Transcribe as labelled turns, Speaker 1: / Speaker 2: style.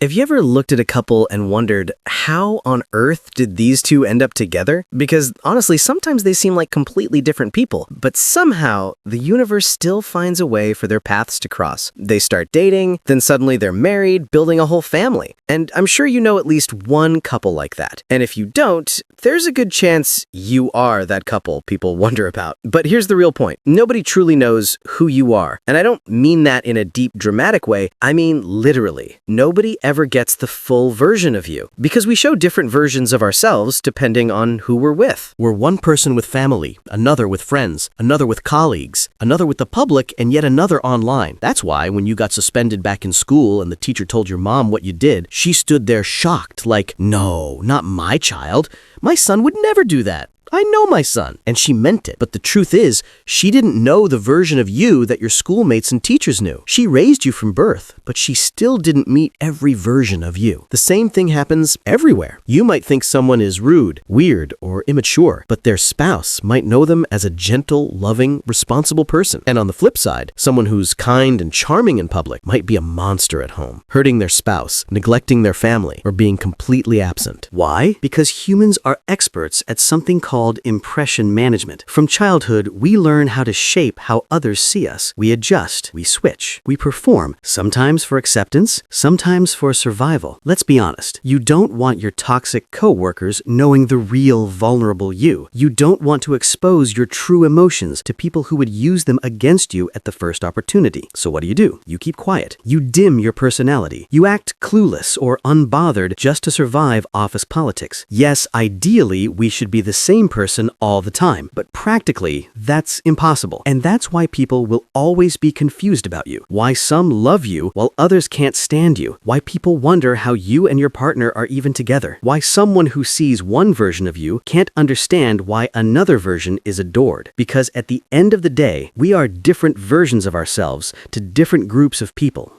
Speaker 1: Have you ever looked at a couple and wondered, how on earth did these two end up together? Because honestly, sometimes they seem like completely different people, but somehow the universe still finds a way for their paths to cross. They start dating, then suddenly they're married, building a whole family. And I'm sure you know at least one couple like that. And if you don't, there's a good chance you are that couple people wonder about. But here's the real point. Nobody truly knows who you are. And I don't mean that in a deep, dramatic way. I mean literally. Nobody ever gets the full version of you, because we show different versions of ourselves depending on who we're with.
Speaker 2: We're one person with family, another with friends, another with colleagues, another with the public, and yet another online. That's why when you got suspended back in school and the teacher told your mom what you did, she stood there shocked, like, "No, not my child. My son would never do that. I know my son." And she meant it. But the truth is, she didn't know the version of you that your schoolmates and teachers knew. She raised you from birth, but she still didn't meet every version of you. The same thing happens everywhere. You might think someone is rude, weird, or immature, but their spouse might know them as a gentle, loving, responsible person. And on the flip side, someone who's kind and charming in public might be a monster at home, hurting their spouse, neglecting their family, or being completely absent. Why? Because humans are experts at something called impression management. From childhood, we learn how to shape how others see us. We adjust, we switch, we perform, sometimes for acceptance, sometimes for survival. Let's be honest, you don't want your toxic coworkers knowing the real vulnerable you. You don't want to expose your true emotions to people who would use them against you at the first opportunity. So what do? You keep quiet. You dim your personality. You act clueless or unbothered just to survive office politics. Yes, ideally, we should be the same person all the time, but practically, that's impossible. And that's why people will always be confused about you. Why some love you while others can't stand you. Why people wonder how you and your partner are even together. Why someone who sees one version of you can't understand why another version is adored. Because at the end of the day, we are different versions of ourselves to different groups of people.